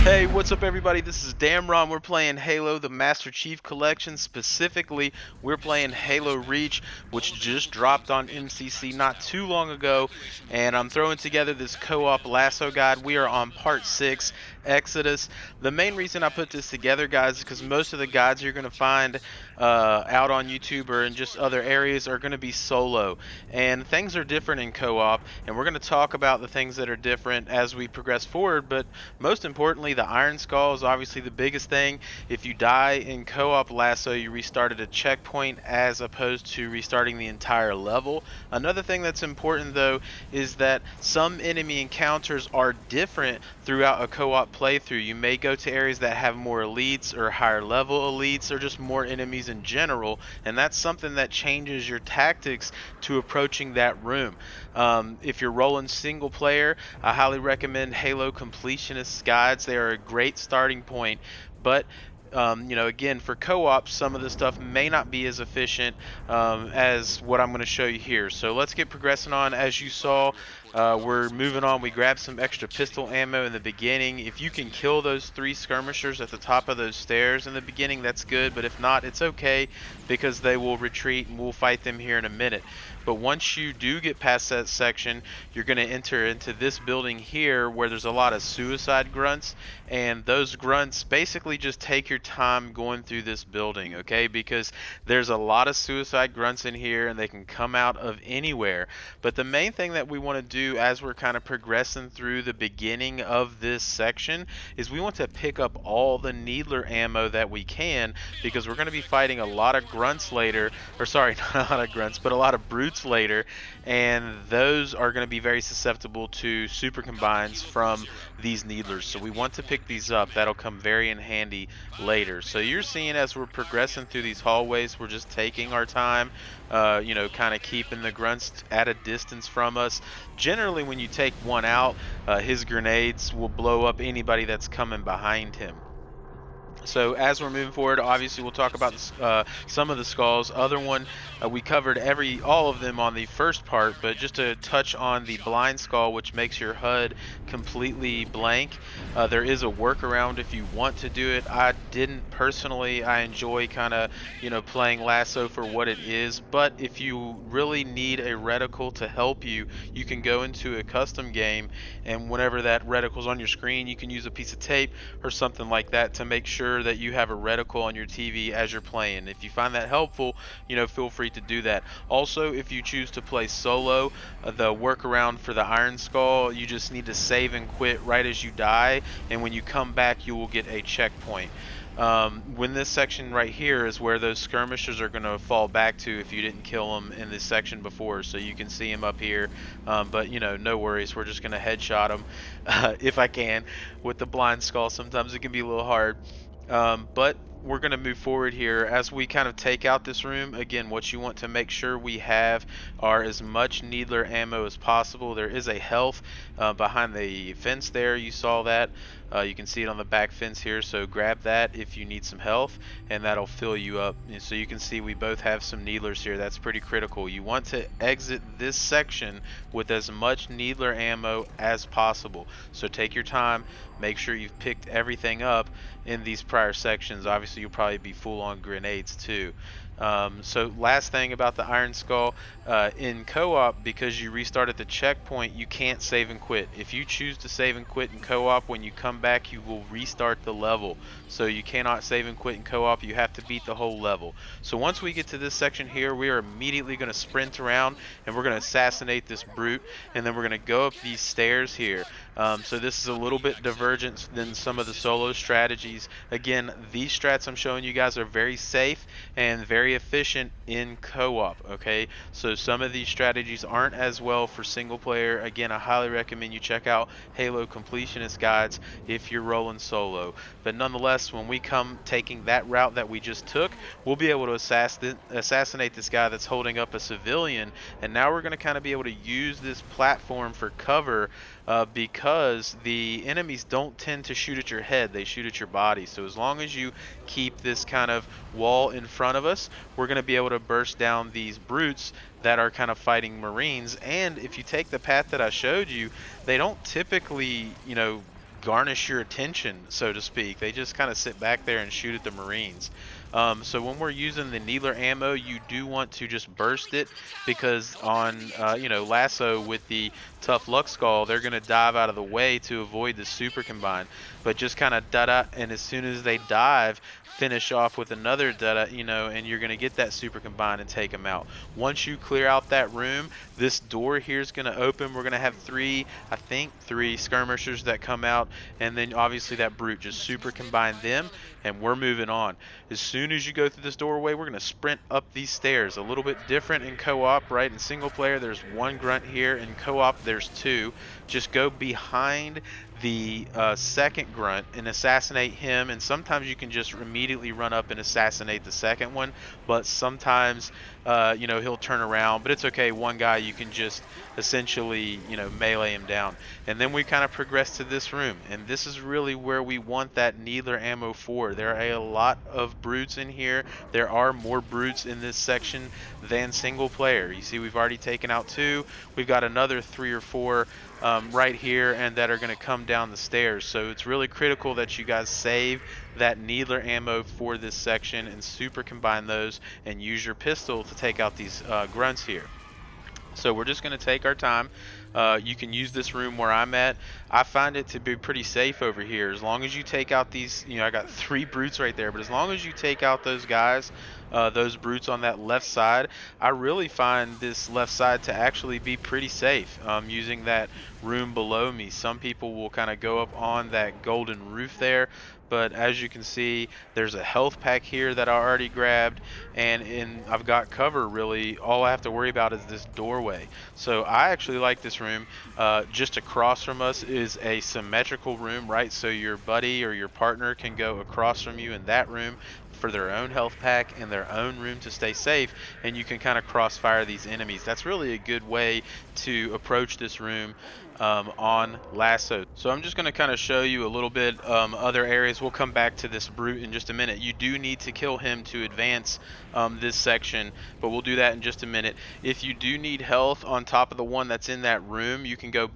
Hey, what's up everybody? This is Damron. We're playing Halo the Master Chief Collection. Specifically, we're playing Halo Reach, which just dropped on MCC not too long ago. And I'm throwing together this Co-Op LASO guide. We are on part 6, Exodus. The main reason I put this together, guys, is because most of the guides you're going to find out on YouTube or in just other areas are going to be solo. And things are different in co-op, and we're going to talk about the things that are different as we progress forward. But most importantly, the Iron Skull is obviously the biggest thing. If you die in Co-op LASO, you restart at a checkpoint as opposed to restarting the entire level. Another thing that's important though is that some enemy encounters are different throughout a co-op playthrough. You may go to areas that have more elites or higher level elites or just more enemies in general, and that's something that changes your tactics to approaching that room. If you're rolling single player, I highly recommend Halo Completionist Guides. They are a great starting point, but again, for co-op, some of the stuff may not be as efficient as what I'm going to show you here. So let's get progressing on. As you saw, we're moving on. We grabbed some extra pistol ammo in the beginning. If you can kill those 3 skirmishers at the top of those stairs in the beginning, that's good. But if not, it's okay because they will retreat and we'll fight them here in a minute. But once you do get past that section, you're going to enter into this building here where there's a lot of suicide grunts, and those grunts basically just take your time going through this building, okay? Because there's a lot of suicide grunts in here and they can come out of anywhere. But the main thing that we want to do as we're kind of progressing through the beginning of this section is we want to pick up all the needler ammo that we can, because we're going to be fighting a lot of grunts later, or sorry, not a lot of grunts, but a lot of brutes later, and those are going to be very susceptible to super combines from these needlers. So we want to pick these up. That'll come very in handy later. So you're seeing as we're progressing through these hallways, we're just taking our time, kind of keeping the grunts at a distance from us. Generally, when you take one out, his grenades will blow up anybody that's coming behind him. So as we're moving forward, obviously we'll talk about some of the skulls. Other one, we covered all of them on the first part, but just to touch on the blind skull, which makes your HUD completely blank. There is a workaround if you want to do it. I didn't personally. I enjoy kind of playing LASO for what it is, but if you really need a reticle to help you, you can go into a custom game, and whenever that reticle's on your screen, you can use a piece of tape or something like that to make sure that you have a reticle on your TV as you're playing. If you find that helpful, feel free to do that. Also, if you choose to play solo, the workaround for the Iron Skull, you just need to save and quit right as you die, and when you come back, you will get a checkpoint. When this section right here is where those skirmishers are going to fall back to if you didn't kill them in this section before, so you can see them up here, but no worries, we're just going to headshot them if I can. With the blind skull, sometimes it can be a little hard, but we're going to move forward here as we kind of take out this room. Again, what you want to make sure we have are as much needler ammo as possible. There is a health behind the fence there. You saw that. You can see it on the back fence here, so grab that if you need some health, and that'll fill you up. And so you can see we both have some needlers here. That's pretty critical. You want to exit this section with as much needler ammo as possible. So take your time, make sure you've picked everything up in these prior sections. Obviously, you'll probably be full on grenades too. So last thing about the Iron Skull, in co-op, because you restart at the checkpoint, you can't save and quit. If you choose to save and quit in co-op, when you come back, you will restart the level. So you cannot save and quit in co-op. You have to beat the whole level. So once we get to this section here, we are immediately going to sprint around and we're going to assassinate this brute, and then we're going to go up these stairs here. So this is a little bit divergent than some of the solo strategies. Again, these strats I'm showing you guys are very safe and very efficient in co-op, okay? So some of these strategies aren't as well for single player. Again, I highly recommend you check out Halo Completionist Guides if you're rolling solo. But nonetheless, when we come taking that route that we just took, we'll be able to assassinate this guy that's holding up a civilian, and now we're going to kind of be able to use this platform for cover, because the enemies don't tend to shoot at your head, they shoot at your body. So as long as you keep this kind of wall in front of us, we're going to be able to burst down these brutes that are kind of fighting Marines. And if you take the path that I showed you, they don't typically, garnish your attention, so to speak. They just kind of sit back there and shoot at the Marines. So when we're using the needler ammo, you do want to just burst it, because on lasso with the tough luck skull, they're going to dive out of the way to avoid the super combine. But just kind of da, and as soon as they dive, finish off with another da, and you're going to get that super combine and take them out. Once you clear out that room, this door here is going to open. We're going to have three skirmishers that come out, and then obviously that brute. Just super combine them, and we're moving on. As soon as you go through this doorway, we're going to sprint up these stairs. A little bit different in co-op, right? In single player, there's one grunt here. In co-op, there's two. Just go behind the second grunt and assassinate him, and sometimes you can just immediately run up and assassinate the second one, but sometimes he'll turn around, but it's okay. One guy, you can just essentially melee him down. And then we kind of progress to this room, and this is really where we want that needler ammo for. There are a lot of brutes in here. There are more brutes in this section than single player. You see, we've already taken out two. We've got another 3 or 4 right here, and that are going to come down the stairs. So it's really critical that you guys save that needler ammo for this section and super combine those and use your pistol to take out these grunts here. So we're just going to take our time. You can use this room where I'm at. I find it to be pretty safe over here. As long as you take out these, I got 3 brutes right there, but as long as you take out those guys, those brutes on that left side, I really find this left side to actually be pretty safe using that room below me. Some people will kind of go up on that golden roof there, but as you can see, there's a health pack here that I already grabbed, and I've got cover. Really, all I have to worry about is this doorway. So I actually like this room. Just across from us is a symmetrical room, right? So your buddy or your partner can go across from you in that room for their own health pack and their own room to stay safe, and you can kind of crossfire these enemies. That's really a good way to approach this room on lasso. So I'm just going to kind of show you a little bit other areas. We'll come back to this brute in just a minute. You do need to kill him to advance this section, but we'll do that in just a minute. If you do need health on top of the one that's in that room, you can go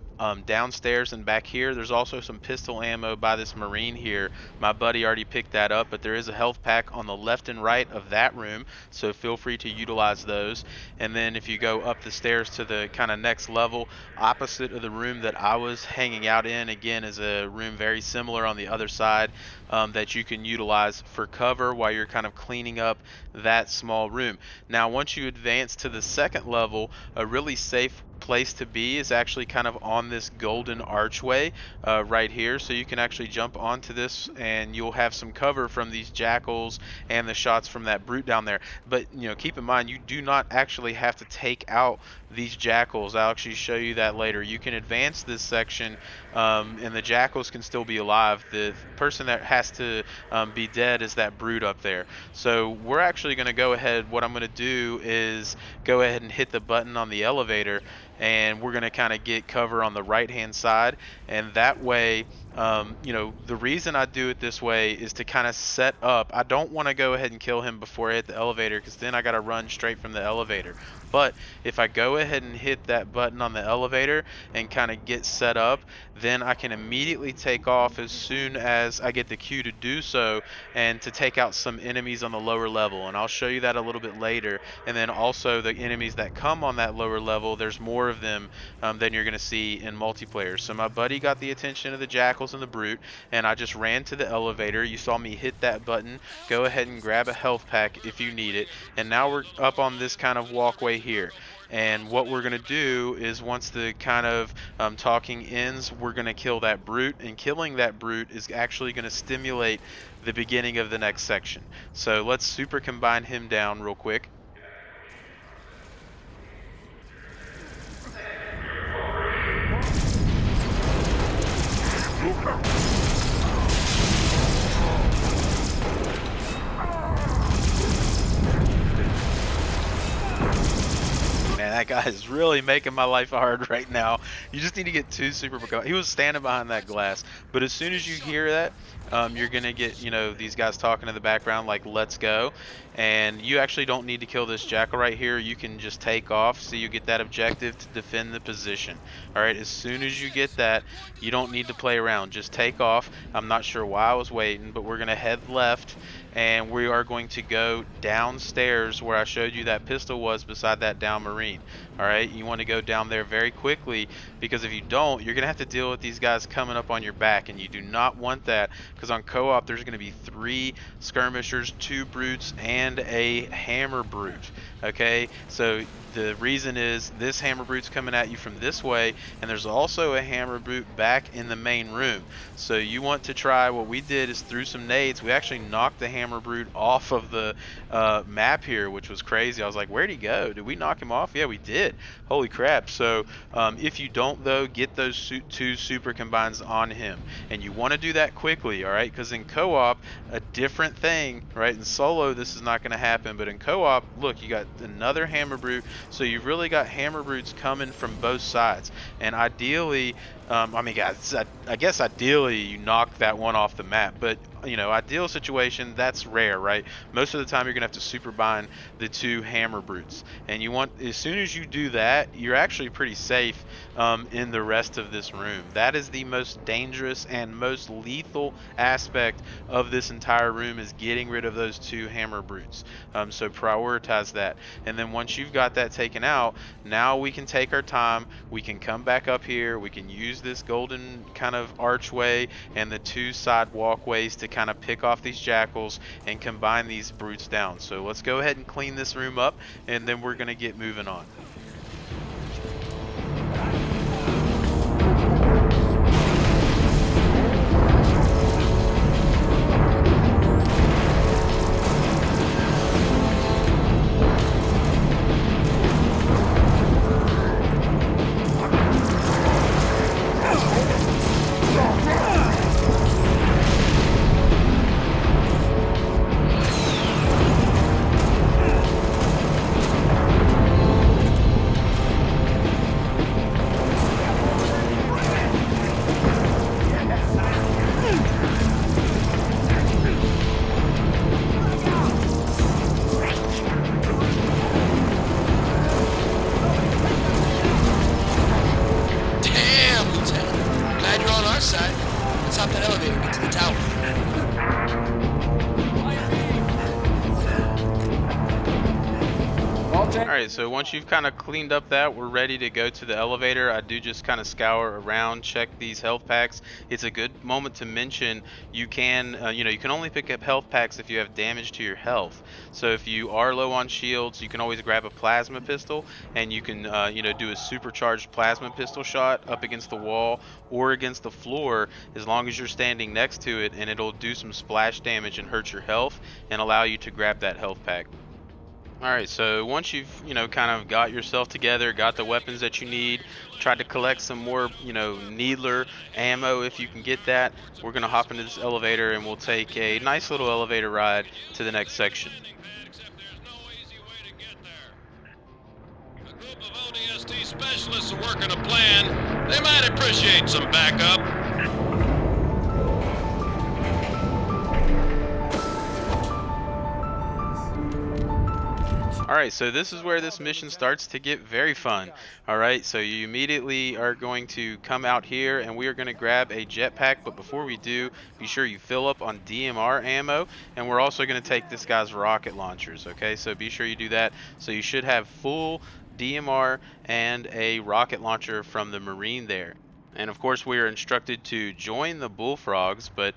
downstairs and back here. There's also some pistol ammo by this Marine here. My buddy already picked that up, but there is a health pack on the left and right of that room, so feel free to utilize those. And then if you go up the stairs to the kind of next level, opposite of the room that I was hanging out in, again, is a room very similar on the other side that you can utilize for cover while you're kind of cleaning up that small room. Now, once you advance to the second level, a really safe place to be is actually kind of on this golden archway right here. So you can actually jump onto this and you'll have some cover from these jackals and the shots from that brute down there. But keep in mind, you do not actually have to take out these jackals. I'll actually show you that later. You can advance this section and the jackals can still be alive. The person that has to be dead is that brute up there. So we're actually going to go ahead, what I'm going to do is go ahead and hit the button on the elevator, and we're going to kind of get cover on the right hand side, and that way the reason I do it this way is to kind of set up. I don't want to go ahead and kill him before I hit the elevator, because then I got to run straight from the elevator. But if I go ahead and hit that button on the elevator and kind of get set up, then I can immediately take off as soon as I get the cue to do so, and to take out some enemies on the lower level, and I'll show you that a little bit later. And then also the enemies that come on that lower level, there's more of them than you're going to see in multiplayer. So my buddy got the attention of the jackals and the brute, and I just ran to the elevator. You saw me hit that button. Go ahead and grab a health pack if you need it, and now we're up on this kind of walkway here. And what we're going to do is, once the kind of talking ends, we're going to kill that brute, and killing that brute is actually going to stimulate the beginning of the next section. So let's super combine him down real quick. Man, that guy is really making my life hard right now. You just need to get 2 super Pokemon. He was standing behind that glass, but as soon as you hear that, you're gonna get, these guys talking in the background like, "Let's go," and you actually don't need to kill this Jackal right here. You can just take off, so you get that objective to defend the position. All right, as soon as you get that, you don't need to play around. Just take off. I'm not sure why I was waiting, but we're gonna head left, and we are going to go downstairs where I showed you that pistol was beside that down marine. All right, you want to go down there very quickly, because if you don't, you're gonna have to deal with these guys coming up on your back, and you do not want that, because on co-op there's gonna be 3 skirmishers, 2 brutes, and a hammer brute. Okay, so the reason is this hammer brute's coming at you from this way, and there's also a hammer brute back in the main room. So you want to try, what we did is through some nades, we actually knocked the hammer brute off of the map here, which was crazy. I was like, where'd he go? Did we knock him off? Yeah, we did. Holy crap. So if you don't, though, get those 2 super combines on him, and you want to do that quickly, all right? Because in co-op, a different thing, right? In solo, this is not going to happen, but in co-op, look, you got another hammer brute, so you've really got hammer brutes coming from both sides. And ideally, I mean, guys, I guess ideally you knock that one off the map, but ideal situation, that's rare, right? Most of the time you're gonna have to super bind the 2 hammer brutes, and you want, as soon as you do that, you're actually pretty safe in the rest of this room. That is the most dangerous and most lethal aspect of this entire room, is getting rid of those 2 hammer brutes. So prioritize that, and then once you've got that taken out, now we can take our time. We can come back up here. We can use this golden kind of archway and the 2 side walkways to kind of pick off these jackals and combine these brutes down. So let's go ahead and clean this room up, and then we're going to get moving on. Alright, so once you've kind of cleaned up that, we're ready to go to the elevator. I do just kind of scour around, check these health packs. It's a good moment to mention you can, you can only pick up health packs if you have damage to your health. So if you are low on shields, you can always grab a plasma pistol, and you can, do a supercharged plasma pistol shot up against the wall or against the floor, as long as you're standing next to it, and it'll do some splash damage and hurt your health and allow you to grab that health pack. Alright, so once you've, kind of got yourself together, got the weapons that you need, tried to collect some more, needler ammo if you can get that, we're going to hop into this elevator and we'll take a nice little elevator ride to the next section. A group of ODST specialists are working a plan. They might appreciate some backup. Alright, so this is where this mission starts to get very fun. Alright, so you immediately are going to come out here, and we are going to grab a jetpack, but before we do, be sure you fill up on DMR ammo, and we're also going to take this guy's rocket launchers, okay? So be sure you do that. So you should have full DMR and a rocket launcher from the Marine there. And of course we are instructed to join the bullfrogs, but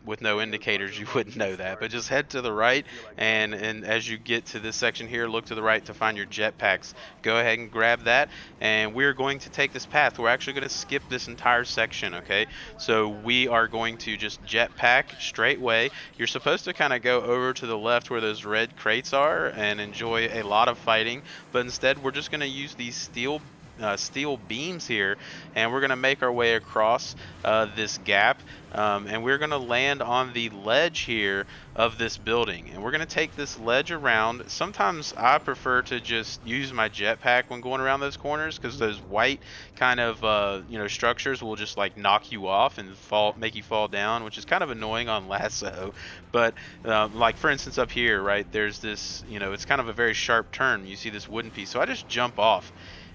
with no indicators you wouldn't know that. But just head to the right, and as you get to this section here, look to the right to find your jetpacks. Go ahead and grab that, and we're going to take this path. We're actually going to skip this entire section, okay? So we are going to just jetpack straight way. You're supposed to kind of go over to the left where those red crates are and enjoy a lot of fighting, but instead we're just going to use these steel steel beams here, and we're gonna make our way across this gap, and we're gonna land on the ledge here of this building, and we're gonna take this ledge around. Sometimes I prefer to just use my jetpack when going around those corners, because those white kind of structures will just like knock you off and make you fall down, which is kind of annoying on lasso. But like for instance up here, right, there's this, it's kind of a very sharp turn. You see this wooden piece, so I just jump off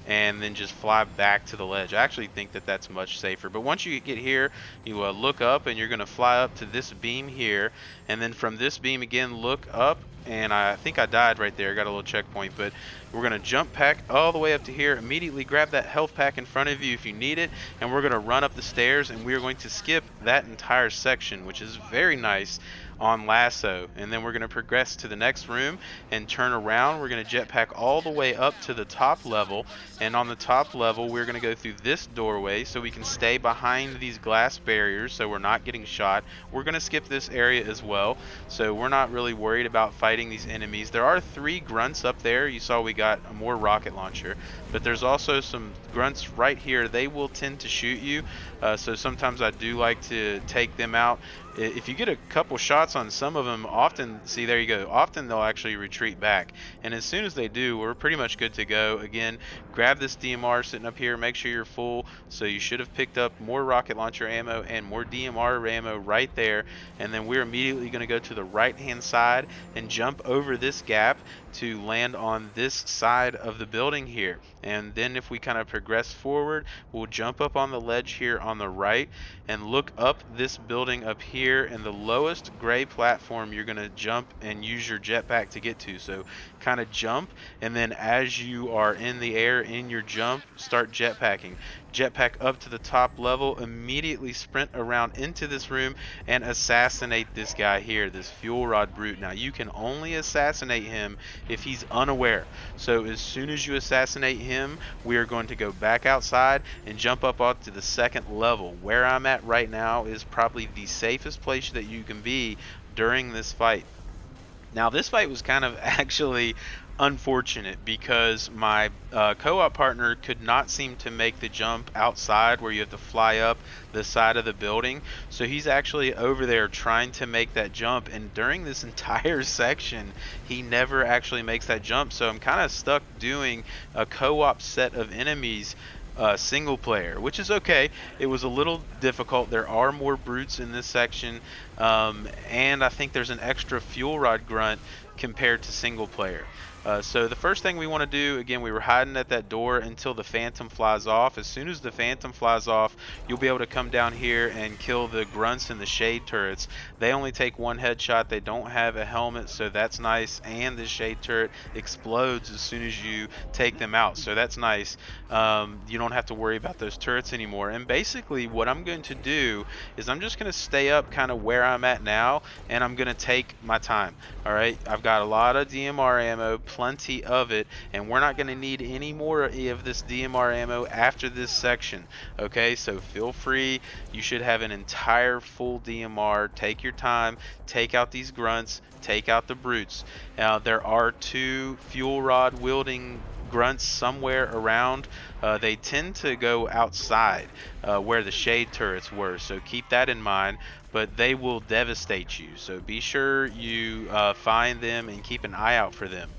and then just fly back to the ledge. I actually think that that's much safer. But once you get here, you look up, and you're going to fly up to this beam here, and then from this beam again look up, and I think I died right there. I got a little checkpoint, but we're going to jump pack all the way up to here, immediately grab that health pack in front of you if you need it, and we're going to run up the stairs, and we are going to skip that entire section, which is very nice on lasso. And then we're going to progress to the next room and turn around. We're going to jetpack all the way up to the top level, and on the top level we're going to go through this doorway so we can stay behind these glass barriers so we're not getting shot. We're going to skip this area as well, so we're not really worried about fighting these enemies. There are 3 grunts up there. You saw we got a more rocket launcher, but there's also some grunts right here. They will tend to shoot you, so sometimes I do like to take them out. If you get a couple shots on some of them, often, see, there you go, often they'll actually retreat back, and as soon as they do, we're pretty much good to go. Again, grab this DMR sitting up here, make sure you're full. So you should have picked up more rocket launcher ammo and more DMR ammo right there, and then we're immediately going to go to the right hand side and jump over this gap to land on this side of the building here. And then if we kind of progress forward, we'll jump up on the ledge here on the right and look up this building up here, and the lowest gray platform you're going to jump and use your jetpack to get to. So kind of jump, and then as you are in the air in your jump, start jetpacking. Jetpack up to the top level, immediately sprint around into this room and assassinate this guy here, this fuel rod brute. Now you can only assassinate him if he's unaware. So as soon as you assassinate him, we are going to go back outside and jump up onto the second level. Where I'm at right now is probably the safest place that you can be during this fight. Now this fight was kind of actually unfortunate because my co-op partner could not seem to make the jump outside where you have to fly up the side of the building. So he's actually over there trying to make that jump, and during this entire section he never actually makes that jump. So I'm kind of stuck doing a co-op set of enemies single player, which is okay. It was a little difficult. There are more brutes in this section, and I think there's an extra fuel rod grunt compared to single player. So the first thing we want to do, again, we were hiding at that door until the phantom flies off. As soon as the phantom flies off, you'll be able to come down here and kill the grunts and the shade turrets. They only take 1 headshot. They don't have a helmet, so that's nice, and the shade turret explodes as soon as you take them out, so that's nice. You don't have to worry about those turrets anymore. And basically what I'm going to do is I'm just going to stay up kind of where I'm at now, and I'm going to take my time. Alright, I've got a lot of DMR ammo, plenty of it, and we're not going to need any more of this DMR ammo after this section. Okay, so feel free. You should have an entire full DMR. Take your time, take out these grunts, take out the brutes. Now there are 2 fuel rod wielding grunts somewhere around. They tend to go outside where the shade turrets were, so keep that in mind, but they will devastate you, so be sure you find them and keep an eye out for them.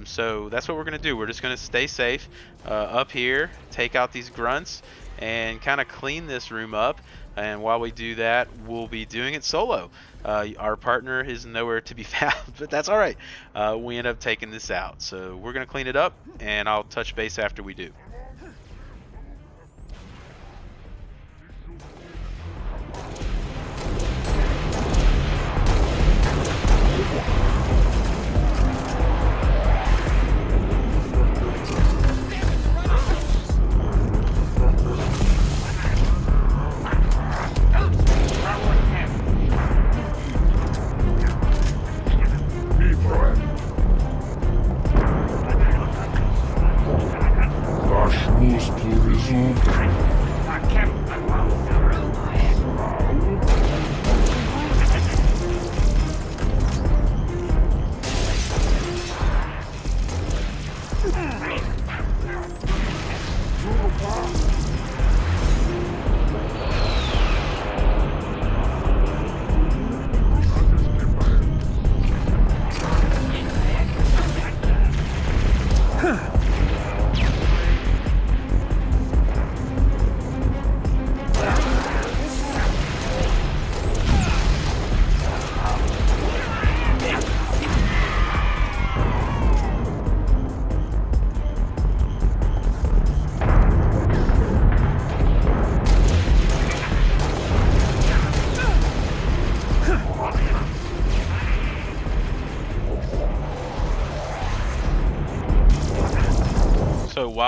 So that's what we're going to do. We're just going to stay safe up here, take out these grunts, and kind of clean this room up. And while we do that, we'll be doing it solo. Our partner is nowhere to be found, but that's all right. We end up taking this out. So we're going to clean it up, and I'll touch base after we do.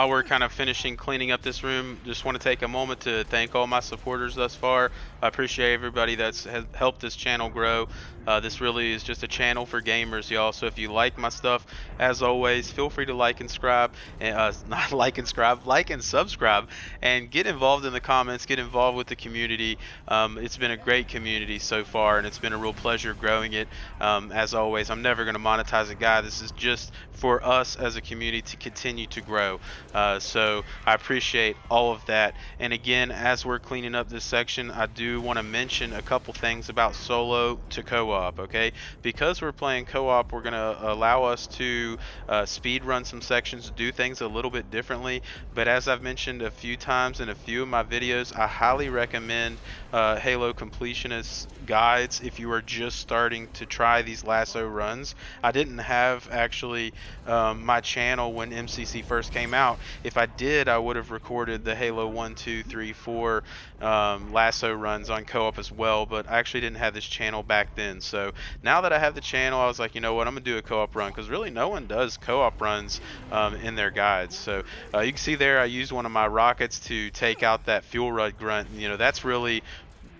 while we're kind of finishing cleaning up this room, just want to take a moment to thank all my supporters thus far. I appreciate everybody that's helped this channel grow. This really is just a channel for gamers, y'all. So if you like my stuff, as always, feel free to like and subscribe, and not like and subscribe, like and subscribe, and get involved in the comments, get involved with the community. It's been a great community so far, and it's been a real pleasure growing it. As always, I'm never going to monetize a guy. This is just for us as a community to continue to grow. So I appreciate all of that. And again, as we're cleaning up this section, I do want to mention a couple things about solo to co-op, okay? Because we're playing co-op, we're going to allow us to speed run some sections, do things a little bit differently. But as I've mentioned a few times in a few of my videos, I highly recommend Halo completionist guides if you are just starting to try these lasso runs. I didn't have actually my channel when MCC first came out. If I did, I would have recorded the Halo 1, 2, 3, 4 lasso runs on co-op as well, but I actually didn't have this channel back then. So now that I have the channel, I was like, you know what, I'm gonna do a co-op run, because really no one does co-op runs in their guides. So you can see there I used one of my rockets to take out that fuel rod grunt. You know, that's really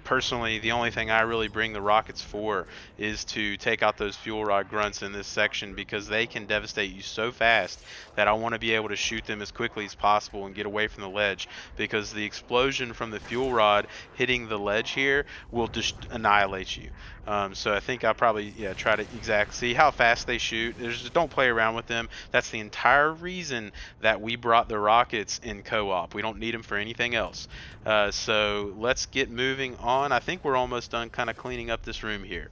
personally the only thing I really bring the rockets for, is to take out those fuel rod grunts in this section, because they can devastate you so fast that I want to be able to shoot them as quickly as possible and get away from the ledge, because the explosion from the fuel rod hitting the ledge here will just annihilate you. So I think I'll probably try to see how fast they shoot. Just don't play around with them. That's the entire reason that we brought the rockets in co-op. We don't need them for anything else. So let's get moving on. I think we're almost done kind of cleaning up this room here.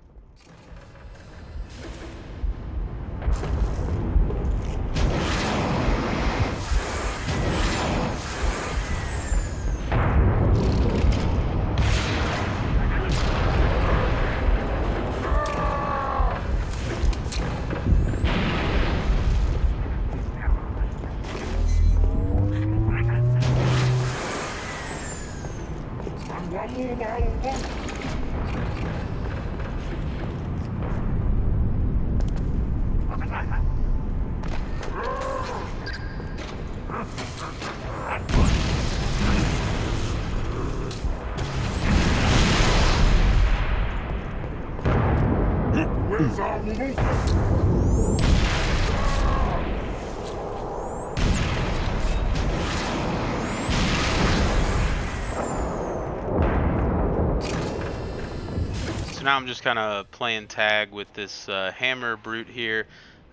So now I'm just kind of playing tag with this hammer brute here.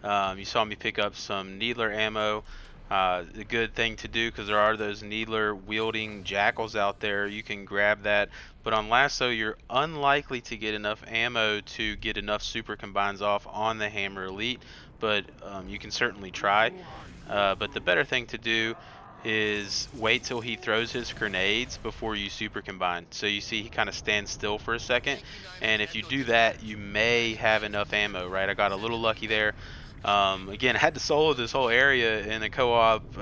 You saw me pick up some needler ammo. A good thing to do, because there are those needler wielding jackals out there. You can grab that, but on lasso you're unlikely to get enough ammo to get enough super combines off on the hammer elite, but you can certainly try. But the better thing to do is wait till he throws his grenades before you super combine. So you see he kind of stands still for a second, and if you do that, you may have enough ammo, right? I got a little lucky there. Again, I had to solo this whole area in a co-op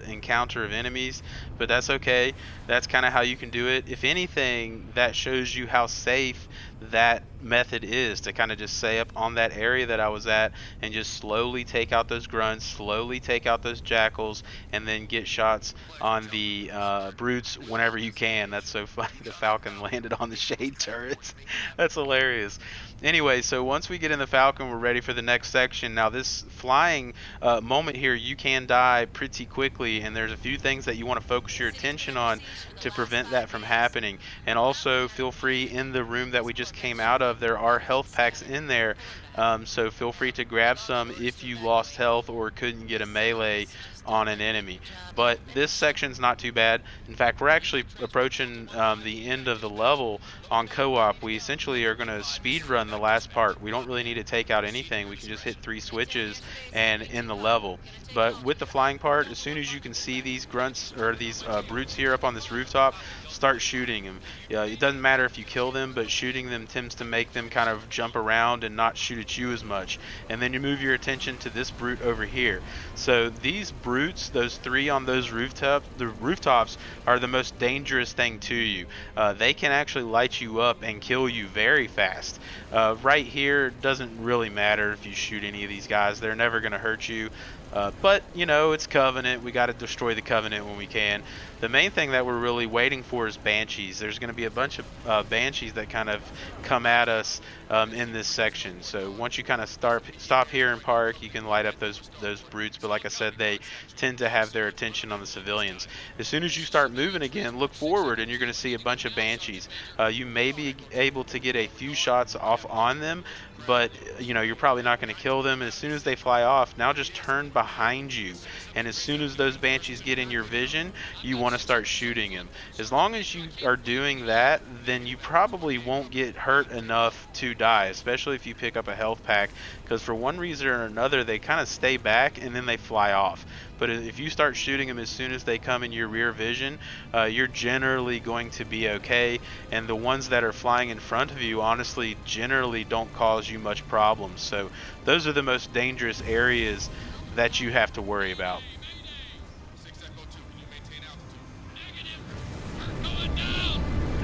encounter of enemies, but that's okay. That's kind of how you can do it. If anything, that shows you how safe that method is, to kind of just stay up on that area that I was at and just slowly take out those grunts, slowly take out those jackals, and then get shots on the brutes whenever you can. That's so funny. The Falcon landed on the shade turrets. That's hilarious. Anyway, so once we get in the Falcon, we're ready for the next section. Now this flying moment here, you can die pretty quickly, and there's a few things that you want to focus your attention on to prevent that from happening. And also feel free, in the room that we just came out of, there are health packs in there, so feel free to grab some if you lost health or couldn't get a melee on an enemy. But this section's not too bad. In fact, we're actually approaching the end of the level on co-op. We essentially are going to speed run the last part. We don't really need to take out anything. We can just hit 3 switches and end the level. But with the flying part, as soon as you can see these grunts or these brutes here up on this rooftop, start shooting them. It doesn't matter if you kill them, but shooting them tends to make them kind of jump around and not shoot at you as much. And then you move your attention to this brute over here. So these brutes, those 3 on those rooftops are the most dangerous thing to you. They can actually light you up and kill you very fast. Right here, doesn't really matter if you shoot any of these guys. They're never going to hurt you. But you know, it's Covenant. We got to destroy the Covenant when we can. The main thing that we're really waiting for is Banshees. There's going to be a bunch of Banshees that kind of come at us in this section. So once you kind of stop here and park, you can light up those brutes. But like I said, they tend to have their attention on the civilians. As soon as you start moving again, look forward, and you're going to see a bunch of Banshees. You may be able to get a few shots off on them, but you know, you're probably not going to kill them. And as soon as they fly off, now just turn behind you, and as soon as those Banshees get in your vision, you want to start shooting them. As long as you are doing that, then you probably won't get hurt enough to die, especially if you pick up a health pack, because for one reason or another they kind of stay back and then they fly off. But if you start shooting them as soon as they come in your rear vision, you're generally going to be okay. And the ones that are flying in front of you, honestly, generally don't cause you much problems. So those are the most dangerous areas that you have to worry about.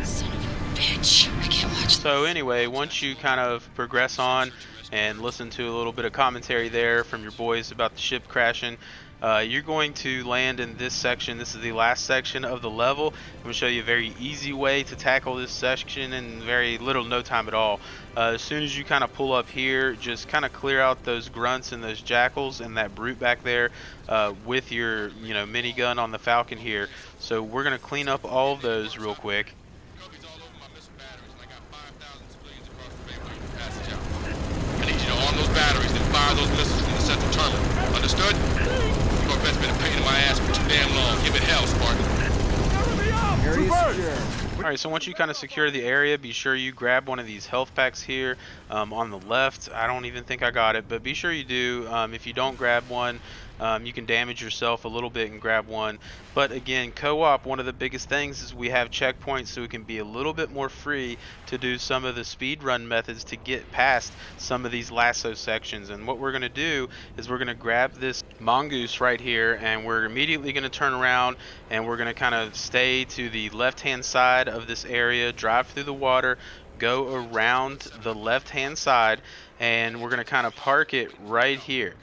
Son of a bitch. I can't watch So anyway, once you kind of progress on and listen to a little bit of commentary there from your boys about the ship crashing, you're going to land in this section. This is the last section of the level. I'm going to show you a very easy way to tackle this section in very little, no time at all. As soon as you kind of pull up here, just kind of clear out those grunts and those jackals and that brute back there with your minigun on the Falcon here. So we're going to clean up all of those real quick. I need you to arm those batteries and fire those missiles from the central terminal. Understood? Your vet's been a pain in my ass for too damn long. Give it hell, Spartan. Alright, so once you kind of secure the area, be sure you grab one of these health packs here on the left. I don't even think I got it, but be sure you do. If you don't grab one, you can damage yourself a little bit and grab one. But again, co-op, one of the biggest things is we have checkpoints, so we can be a little bit more free to do some of the speed run methods to get past some of these lasso sections. And what we're going to do is we're going to grab this mongoose right here, and we're immediately going to turn around, and we're going to kind of stay to the left hand side of this area, drive through the water, go around the left hand side, and we're going to kind of park it right here.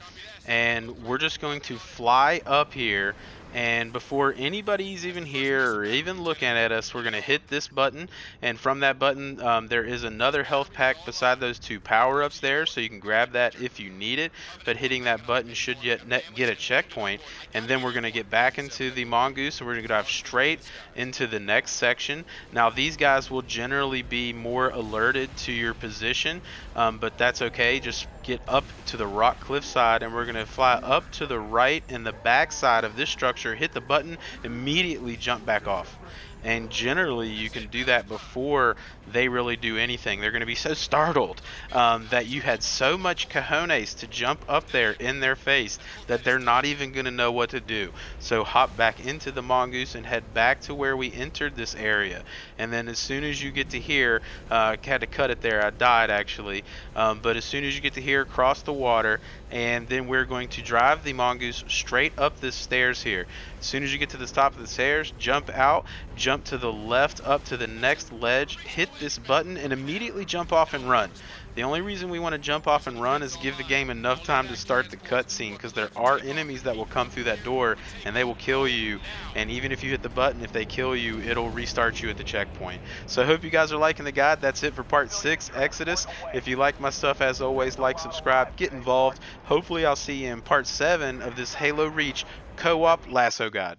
And we're just going to fly up here, and before anybody's even here or even looking at us, we're going to hit this button, and from that button there is another health pack beside those two power-ups there, so you can grab that if you need it. But hitting that button should get a checkpoint, and then we're going to get back into the mongoose, and we're going to dive straight into the next section. Now these guys will generally be more alerted to your position, but that's okay. Just get up to the rock cliff side, and we're going to fly up to the right in the back side of this structure, hit the button, immediately jump back off. And generally you can do that before they really do anything. They're going to be so startled that you had so much cojones to jump up there in their face that they're not even going to know what to do. So hop back into the mongoose and head back to where we entered this area. And then as soon as you get to here, I had to cut it there, I died actually, but as soon as you get to here, cross the water, and then we're going to drive the mongoose straight up the stairs here. As soon as you get to the top of the stairs, jump out, jump to the left up to the next ledge, hit this button, and immediately jump off and run. The only reason we want to jump off and run is give the game enough time to start the cutscene, because there are enemies that will come through that door and they will kill you, and even if you hit the button, if they kill you, it'll restart you at the checkpoint. So I hope you guys are liking the guide. That's it for part 6, Exodus. If you like my stuff, as always, like, subscribe, get involved. Hopefully I'll see you in part 7 of this Halo Reach Co-op LASO guide.